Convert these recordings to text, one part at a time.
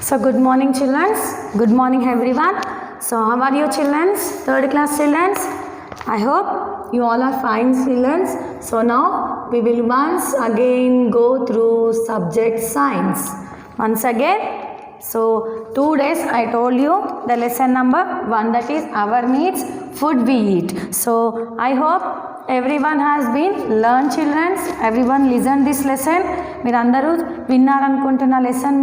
So good morning children, good morning everyone. So how are you children, third class children? I hope you all are fine children. So now we will once again go through subject science. Once again, so 2 days I told you the lesson number 1, that is our needs, food we eat. So I hope everyone has been learned children, everyone listen this lesson. మీరందరూ విన్నారనుకుంటున్న lesson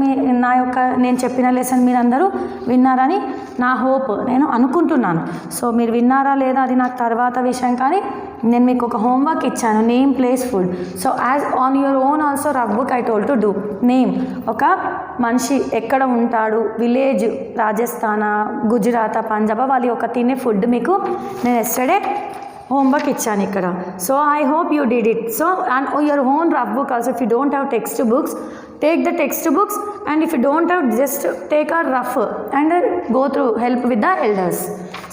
నేను చెప్పిన lesson మీరందరూ విన్నారని నా hope, నేను అనుకుంటున్నాను. So మీరు విన్నారా లేదా అది నాకు తర్వాత విషయం, కానీ నేను మీకు ఒక హోంవర్క్ ఇచ్చాను, name place food. So as on your own also rough book I told to do. Name, ఒక మనిషి ఎక్కడ ఉంటాడు, విలేజ్ రాజస్థానా, గుజరాత్, పంజాబ్, వాళ్ళు ఒక తినే ఫుడ్ మీకు నేను ఎస్టర్డే homework ఇచ్చాను ఇక్కడ. So I hope you did it. So and your own rough book also. If you don't have text books, take the text books, and if you don't have, just take a rough and go through, help with the elders.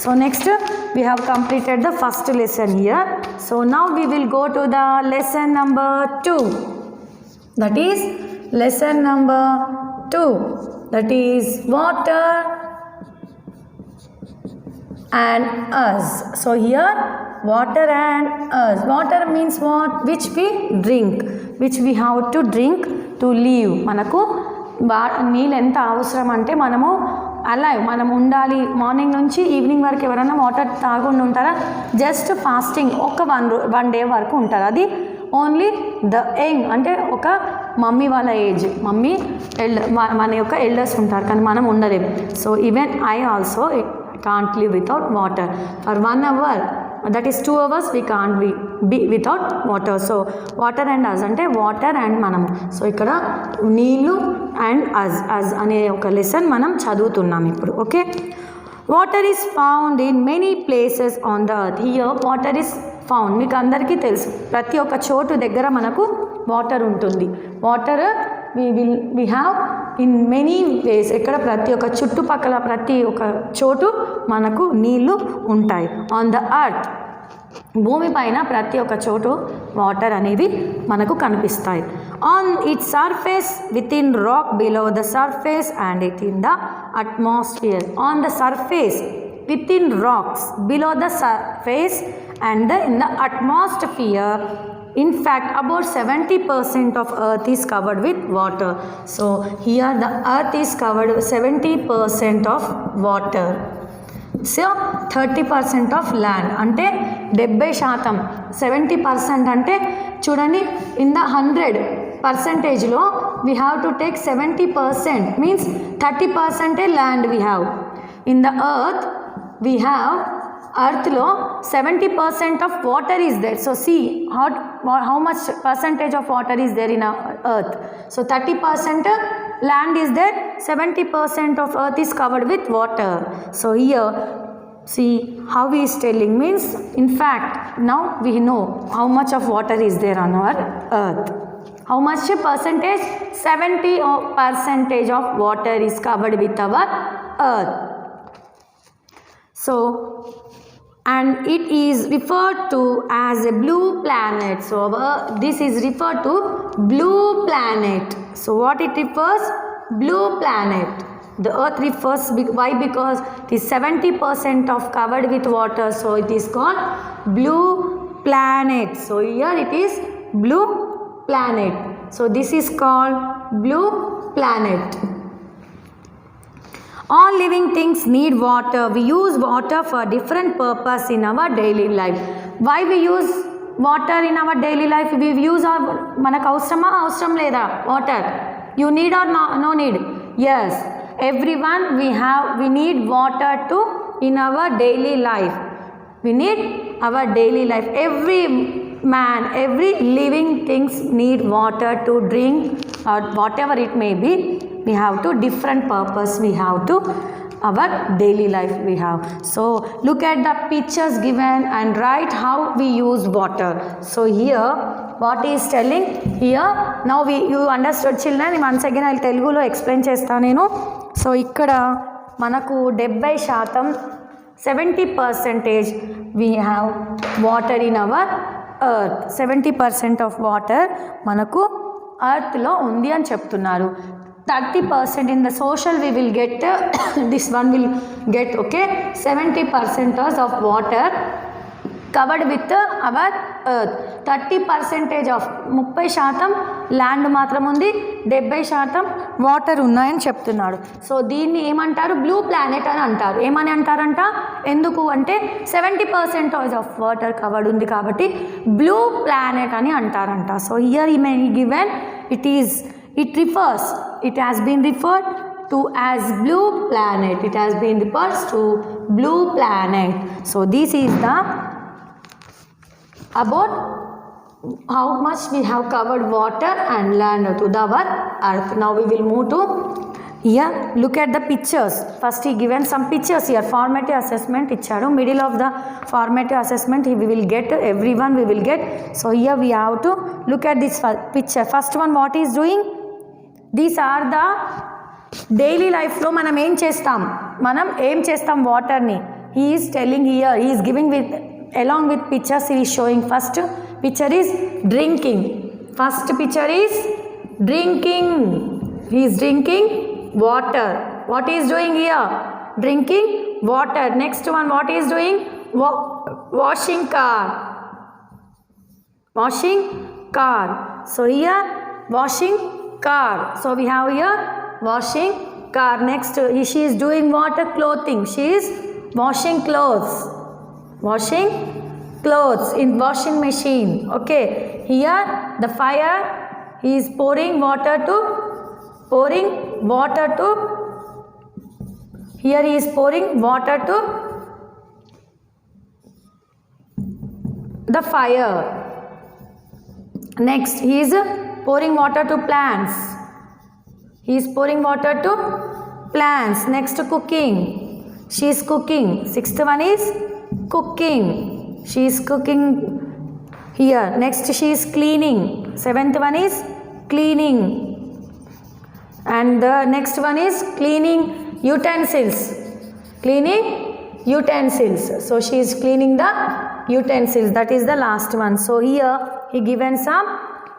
So next we have completed the first lesson here. So now we will go to the lesson number 2, that is lesson number 2, that is water and us. So here water and us. Water means what? Which we drink, which we have to drink to live. మనకు నీళ్ళు ఎంత అవసరం అంటే మనము alive, మనం ఉండాలి. Morning నుంచి evening వరకు ఎవరైనా వాటర్ తాగకుండా ఉంటారా? జస్ట్ ఫాస్టింగ్ ఒక వన్ డే వరకు ఉంటారు. అది ఓన్లీ ద యంగ్, అంటే ఒక మమ్మీ వాళ్ళ ఏజ్, మమ్మీ మన యొక్క ఎల్డర్స్ ఉంటారు, కానీ మనం ఉండలేము. So even I also can't live without water for 1 hour, that is 2 hours we can't be without water. So water and us అంటే వాటర్ అండ్ మనము. సో ఇక్కడ నీళ్ళు అండ్ అస్ అనే ఒక లెసన్ మనం చదువుతున్నాం ఇప్పుడు. Okay, water is found in many places on the earth. Here water is found, మీకు అందరికీ తెలుసు, ప్రతి ఒక్క చోటు దగ్గర మనకు వాటర్ ఉంటుంది. Water we have in many ways. ఇక్కడ ప్రతి ఒక్క చుట్టుపక్కల ప్రతి ఒక్క చోటు మనకు నీళ్ళు ఉంటాయి. ఆన్ ద ఎర్త్, భూమిపైన ప్రతి ఒక్క చోటు వాటర్ అనేవి మనకు కనిపిస్తాయి. On it surface, within rock, below the surface and it in the atmosphere. On the surface, within rocks, below the surface and in the atmosphere. In fact, about 70% of earth is covered with water. So here the earth is covered with 70% of water. So 30% of land, అంటే 70%, 70% అంటే చూడండి, in the 100%లో we have to take 70%, means 30% land we have. In the earth we have, earthలో 70% of water is there. So see how much percentage of water is there in earth. So 30% land is there, 70% of earth is covered with water. So here see how he is telling, means in fact now we know how much of water is there on our earth. How much percentage? 70% of water is covered with our earth. So and it is referred to as a blue planet. So this is referred to blue planet. So what it refers? Blue planet. The earth refers, why? Because it is 70% of covered with water, so it is called blue planet. So here it is blue planet. So this is called blue planet. All living things need water. We use water for different purpose in our daily life. Why we use water in our daily life? We use our, manaku avasarama avasaram leda water? You need or no need? Yes, everyone we need water to in our daily life. We need our daily life. Every man, every living things need water to drink or whatever it may be. We have to different purpose, we have to our daily life we have. So look at the pictures given and write how we use water. So here what he is telling here, now you understood children. Once again I'll Telugulo explain chestha nenu. So ikkada manaku 70% 70% we have water in our earth. 70% of water manaku earth lo undi ani cheptunnaru. 30% in the social we will get this one will get, okay, 70% of water covered with our earth. 30% of 30% land మాత్రం ఉంది, 70% water ఉన్నాయని చెప్తున్నాడు. So దీన్ని ఏమంటారు, blue planet అని అంటారు. ఏమని అంటారంట, ఎందుకు అంటే 70% ఆఫ్ వాటర్ కవర్డ్ ఉంది కాబట్టి బ్లూ ప్లానెట్ అని అంటారంట. సో హియర్ ఈ మే given it refers, it has been referred to as blue planet. It has been referred to blue planet. So this is the about how much we have covered water and land to the our earth. Now we will move to here. Look at the pictures. First he given some pictures here. Formative assessment ichadu. Middle of the formative assessment we will get, everyone we will get. So here we have to look at this picture. First one, what is doing? These are the daily లైఫ్లో మనం ఏం చేస్తాం వాటర్ని. He is telling here, he is giving with along with pictures he is showing. First picture is drinking. First picture is drinking. He is drinking water. What he is doing here? Drinking water. Next one, what he is doing? Washing car. Washing car. So here washing car. So we have here washing car. Next she is doing water clothing. She is washing clothes. Washing clothes in washing machine. Okay, here the fire, he is pouring water to here he is pouring water to the fire. Next he is pouring water to plants. He is pouring water to plants. Next cooking, she is cooking. Sixth one is cooking. She is cooking here. Next she is cleaning. Seventh one is cleaning. And the next one is cleaning utensils. Cleaning utensils. So she is cleaning the utensils. That is the last one. So here he given some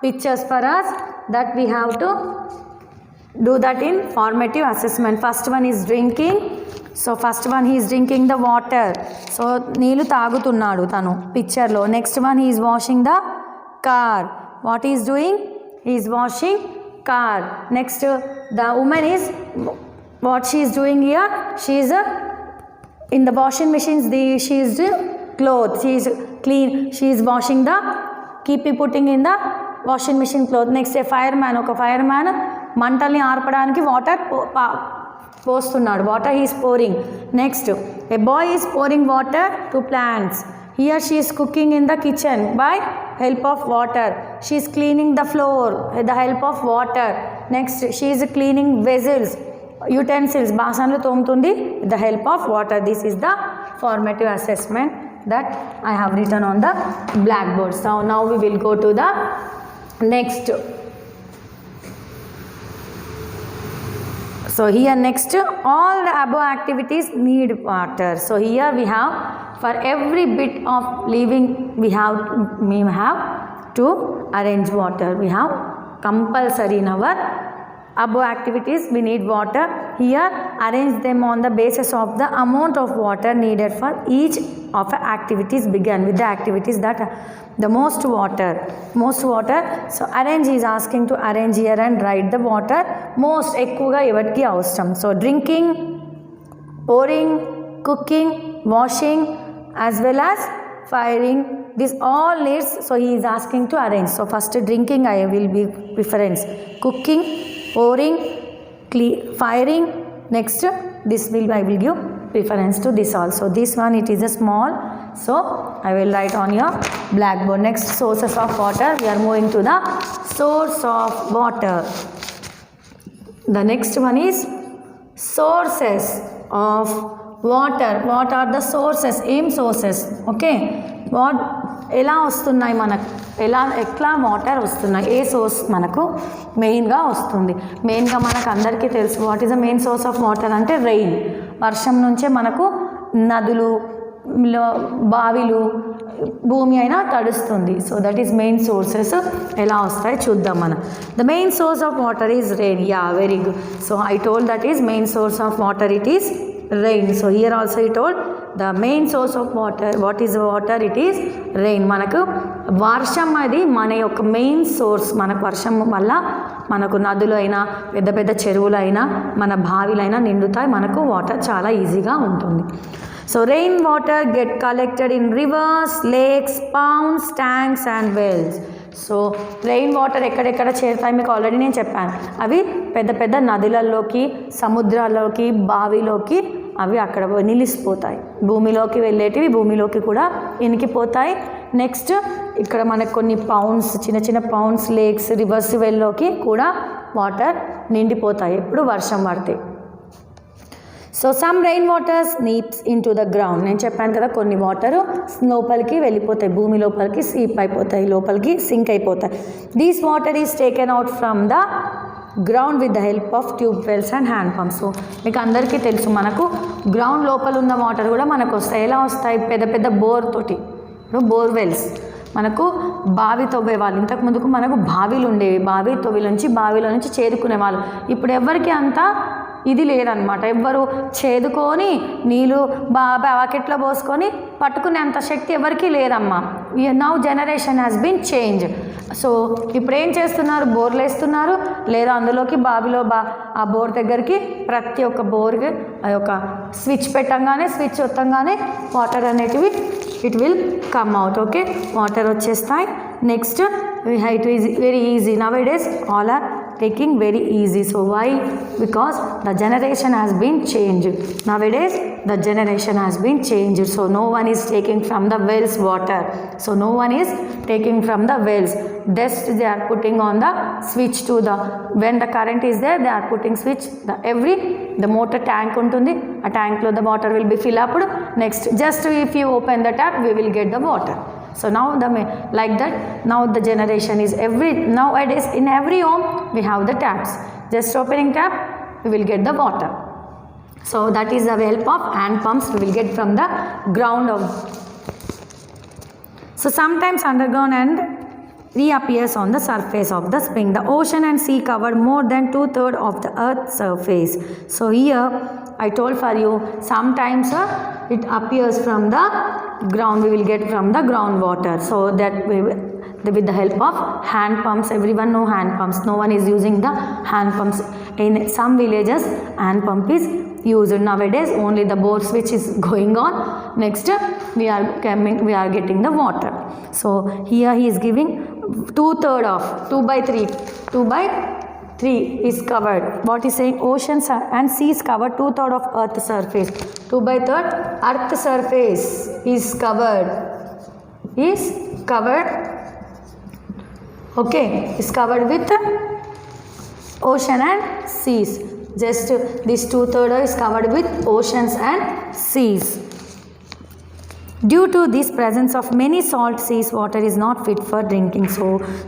pictures for us that we have to do that in formative assessment. First one is drinking. So first one he is drinking the water. So నీళ్ళు తాగుతున్నాడు తను పిక్చర్లో. Next one he is washing the car. What he is doing? He is washing car. Next the woman is, what she is doing here? She is in the washing machines. She is clothes. She is clean. She is washing the, putting in the washing machine clothes. Next a fireman. ఒక fireman మంటల్ని ఆర్పడానికి water పోస్తున్నాడు. Water he is pouring. Next a boy is pouring water to plants. Here she is cooking in the kitchen by help of water. She is cleaning the floor with the help of water. Next she is cleaning vessels, utensils, బాసనలు తోముతుంది with the help of water. This is the formative assessment that I have written on the blackboard. So now we will go to the next. So here next, all the above activities need water. So here we have, for every bit of living we have to arrange water. We have compulsory in our above activities we need water. Here arrange them on the basis of the amount of water needed for each of the activities. Begin with the activities that the most water. So arrange is asking to arrange here and write the water most ఎక్కువగా ఎవరికి అవసరం. So drinking, pouring, cooking, washing as well as firing, this all needs. So he is asking to arrange. So first drinking I will be preference, cooking, pouring, firing. Next this I will give preference to this also. This one it is a small, so I will write on your blackboard. Next, sources of water. We are moving to the source of water. The next one is sources of water. What are the sources? Aim sources. Okay, what ఎలా వస్తున్నాయి మనకు, ఎట్లా water వస్తున్నాయి, ఏ source మనకు మెయిన్గా వస్తుంది. మెయిన్గా మనకు అందరికీ తెలుసు what is the main source of water అంటే రెయిన్. వర్షం నుంచే మనకు నదులు, బావిలు భూమి అయినా తడుస్తుంది. So that is main sources. ఎలా వస్తాయి చూద్దాం మనం. The main source of water is rain. Yeah, very good. So I told that is main source of water, it is rain. So here also he told the main source of water, what is water, it is rain. మనకు వర్షం అది మన యొక్క main source. మనకు వర్షం వల్ల మనకు నదులు అయినా పెద్ద పెద్ద చెరువులు అయినా మన బావిలైనా నిండుతాయి, మనకు వాటర్ చాలా ఈజీగా ఉంటుంది. So rain water get collected in rivers, lakes, ponds, tanks and wells. So rain water ఎక్కడెక్కడ చేరుతాయి మీకు ఆల్రెడీ నేను చెప్పాను. అవి పెద్ద పెద్ద నదులలోకి, సముద్రాల్లోకి, బావిలోకి అవి అక్కడ నిలిచిపోతాయి. భూమిలోకి వెళ్ళేటివి భూమిలోకి కూడా ఇనికిపోతాయి. నెక్స్ట్ ఇక్కడ మనకు కొన్ని పౌండ్స్, చిన్న చిన్న పౌండ్స్, లేక్స్, రివర్స్ వెల్లోకి కూడా వాటర్ నిండిపోతాయి ఎప్పుడు వర్షం పడితే. So some rain water seeps into the ground. నేను చెప్పాను కదా కొన్ని వాటరు లోపలికి వెళ్ళిపోతాయి, భూమి లోపలికి స్లీప్ అయిపోతాయి, లోపలికి సింక్ అయిపోతాయి. These water is taken out from the ground with the help of tube wells and hand pumps. So మీకు అందరికీ తెలుసు మనకు గ్రౌండ్ లోపల ఉన్న వాటర్ కూడా మనకు వస్తాయి. ఎలా వస్తాయి? పెద్ద పెద్ద బోర్ తోటి. ఇప్పుడు బోర్వెల్స్ మనకు బావి తవ్వేవాళ్ళు. ఇంతకుముందుకు మనకు బావిలు ఉండేవి, బావి తవ్వి నుంచి బావిలో నుంచి చేదుకునే వాళ్ళు. ఇప్పుడు ఎవరికి అంతా ఇది లేదనమాట. ఎవ్వరు చేదుకొని నీళ్ళు బకెట్లో పోసుకొని పట్టుకునే అంత శక్తి ఎవరికి లేదమ్మా. Now generation has been change. So ఇప్పుడు ఏం చేస్తున్నారు? బోర్లు వేస్తున్నారు, లేదా అందులోకి బావిలో ఆ బోర్ దగ్గరికి ప్రతి ఒక్క బోర్కి ఆ యొక్క స్విచ్ పెట్టంగానే, స్విచ్ ఒత్తంగానే వాటర్ అనేటివి it will come out. Okay, water వచ్చేస్తాయి. Next it is very easy. నౌ-a-days all are taking very easy. So why? Because the generation has been changed. Nowadays the generation has been changed. So no one is taking from the wells water. So no one is taking from the wells. Just they are putting on the switch to the, when the current is there they are putting switch. The motor tank untundi, a tank lo the water will be fill up. Next just if you open the tap we will get the water. So now like that now the generation is nowadays in every home we have the taps. Just opening tap we will get the water. So that is the help of hand pumps we will get from the ground of. So sometimes underground and reappears on the surface of the spring. The ocean and sea covered more than 2/3 of the earth's surface. So here I told for you sometimes it appears from the ground, we will get from the groundwater. So that with the help of hand pumps. Everyone know hand pumps. No one is using the hand pumps. In some villages hand pump is used. Nowadays only the bore switch is going on. Next we are getting the water. So here he is giving 2/3 of 2/3 is covered. What is saying? Oceans and seas cover 2/3 of earth's surface. 2/3 earth surface is covered. Okay, is covered with ocean and seas. Just this 2/3 is covered with oceans and seas. Due to this presence of many salt seas, water is not fit for drinking.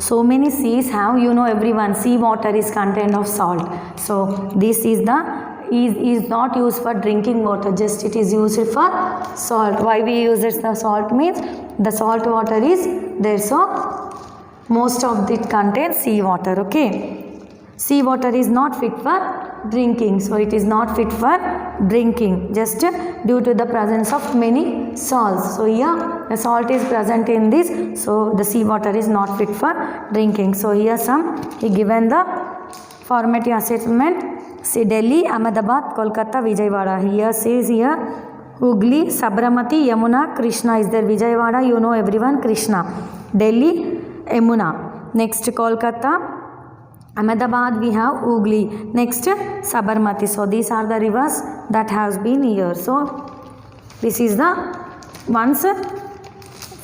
So many seas have, everyone, sea water is contained of salt. So this is not used for drinking water, just it is used for salt. Why we use it? The salt means the salt water is there, so most of it contains sea water. Okay, sea water is not fit for drinking, so it is not fit for drinking just due to the presence of many salts. So here the salt is present in this, so the sea water is not fit for drinking. So here he given the formative assessment. See, Delhi, Ahmedabad, Kolkata, Vijayawada. Here says here Hooghly, Sabramati, Yamuna, Krishna is there. Vijayawada, you know everyone, Krishna. Delhi, Yamuna. Next Kolkata, Ahmedabad we have Hooghly. Next Sabarmati. So these are the rivers that has been here. So this is the once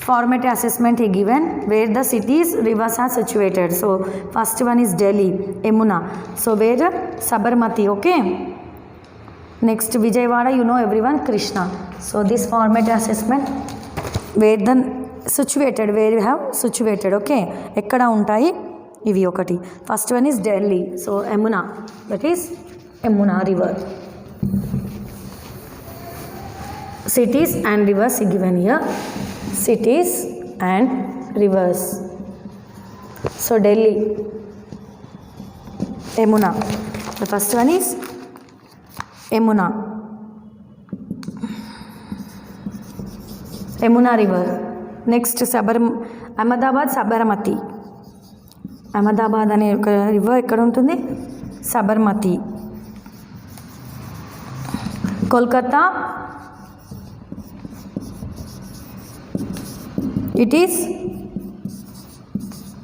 formative assessment he given where the cities rivers are situated. So first one is Delhi, Yamuna. So where Sabarmati. Okay, next Vijayawada, you know everyone, Krishna. So this formative assessment where the situated, where you have situated. Okay, ekkada untayi ఇవి ఒకటి. First one is Delhi. So Yamuna, that is Yamuna river. cities and rivers is given here. Cities and rivers. So Delhi, Yamuna. The first one is Yamuna. Yamuna river. Next Ahmedabad, Sabarmati. Ahmedabad అనే ఒక river ఎక్కడ ఉంటుంది? Sabarmati. Kolkata, it is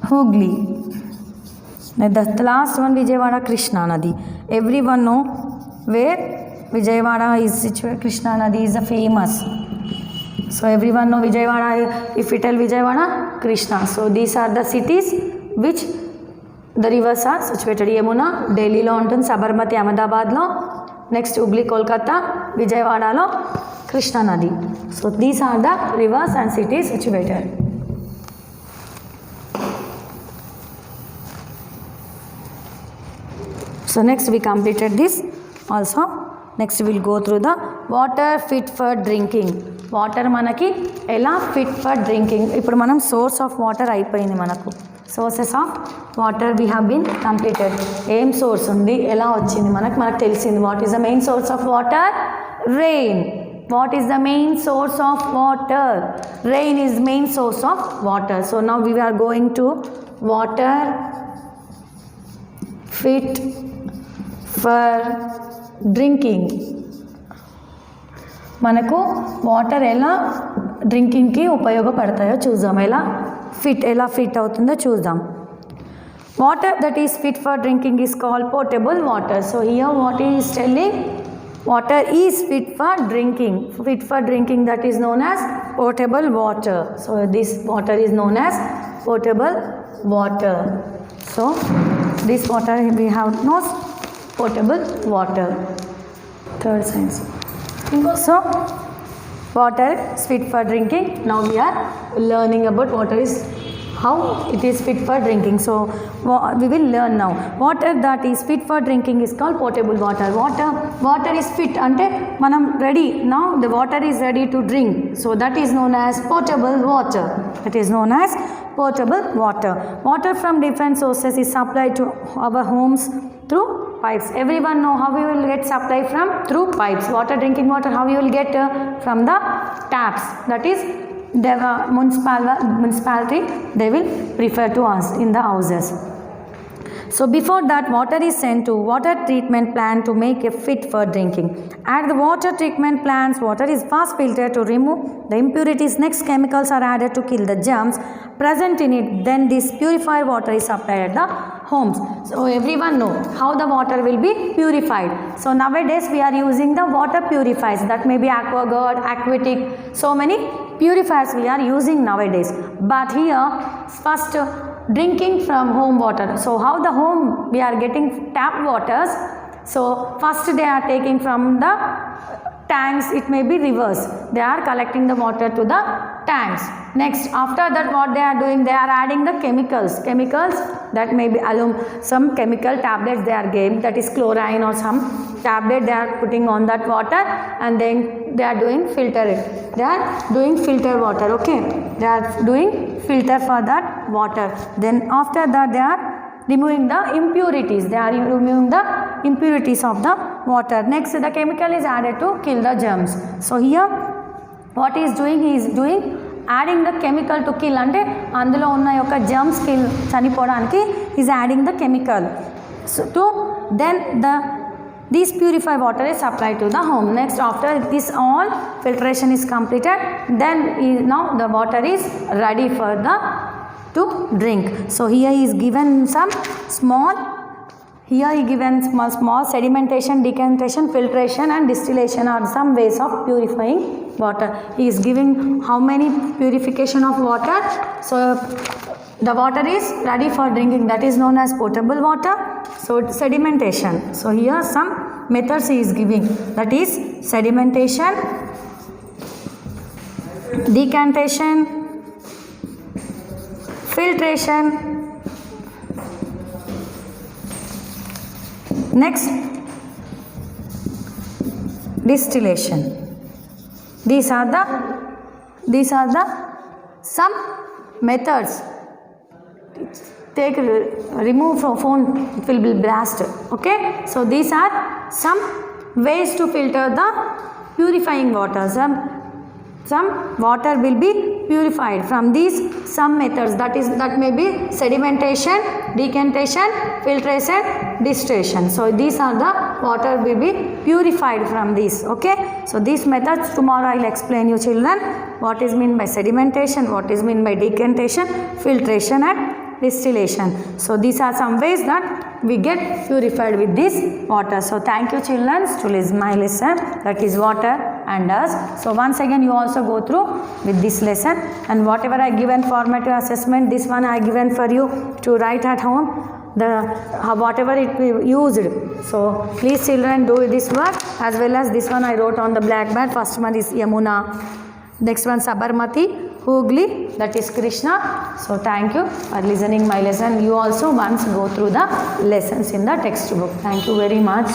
Hooghly. The last one Vijayawada, Krishna Nadi. Everyone know where Vijayawada is situated. Krishna Nadi is famous. So everyone know Vijayawada. If we tell Vijayawada, Krishna. So these are the cities which the rivers are situated. Yamuna Delhi lo ఉంటుంది, Sabarmati Ahmedabad lo, next Hooghly Kolkata, Vijayawada lo Krishna Nadi. So these are the rivers and cities situated. So next we completed this also. Next we will go through the water fit for drinking. Water manaki ela fit for drinking. Ippudu manam source of water అయిపోయింది మనకు. Sources of water we have been completed. Aim source undi ela వచ్చింది మనకు తెలిసింది. What is the main source of water? Rain. What is the main source of water? Rain is main source of water. So now we are going to water fit for drinking. మనకు water ఎలా డ్రింకింగ్కి ఉపయోగపడతాయో చూద్దాం. ఎలా fit అవుతుందో చూద్దాం. Water that is fit for drinking is called portable water. So here what is telling, water is fit for drinking. Fit for drinking, that is known as potable water. So this water is known as potable water. So this water we have no potable water. Third science. So water is fit for drinking. Now we are learning about water is how it is fit for drinking. So we will learn now. Water that is fit for drinking is called potable water. Water is fit ante manam ready. Now the water is ready to drink. So that is known as potable water. It is known as potable water. Water from different sources is supplied to our homes through pipes. Everyone know how we will get supply from through pipes. Water, drinking water, how you will get from the taps. That is the municipality they will prefer to us in the houses. So before that, water is sent to water treatment plant to make it fit for drinking. At the water treatment plants, water is first filtered to remove the impurities. Next, chemicals are added to kill the germs present in it. Then this purified water is supplied at the homes. So everyone know how the water will be purified. So nowadays we are using the water purifiers. That may be AquaGuard, Aquatic, so many purifiers we are using nowadays. But here first drinking from home water. So how the home we are getting tap waters. So first they are taking from the tanks, it may be rivers. They are collecting the water to the tanks. Next, after that what they are doing, they are adding the chemicals that may be some chemical tablets they are giving, that is chlorine or some tablet they are putting on that water, and then they are doing filter it. They are doing filter water. Okay, they are doing filter for that water. Then after that they are removing the impurities. They are removing the impurities of the water. Next, the chemical is added to kill the germs. So here what he is doing, he is doing adding the chemical to kill, అంటే అందులో ఉన్న యొక్క germs kill చనిపోవడానికి is adding the chemical. So to then this purified water is supplied to the home. Next, after this all filtration is completed, then now the water is ready for the to drink. So here he is given some small, here he given small sedimentation, decantation, filtration and distillation are some ways of purifying water. He is giving how many purification of water. So the water is ready for drinking, that is known as potable water. So sedimentation. So here some methods he is giving, that is sedimentation, decantation, filtration. Next, distillation. These are the some methods. Take remove from phone, it will be blast. Okay, so these are some ways to filter the purifying water. Some water will be purified from these some methods, that may be sedimentation, decantation, filtration, distillation. So these are the water will be purified from these. Okay, so these methods tomorrow I will explain you children what is meant by sedimentation, what is meant by decantation, filtration and distillation. So these are some ways that we get purified with this water. So thank you children to listen my lesson, that is water and us. So once again you also go through with this lesson, and whatever I given formative assessment, this one I given for you to write at home, whatever it we used. So please children do this work, as well as this one I wrote on the blackboard. First one is Yamuna, next one Sabarmati, Hooghly, that is Krishna. So thank you for listening my lesson. You also once go through the lessons in the textbook. Thank you very much.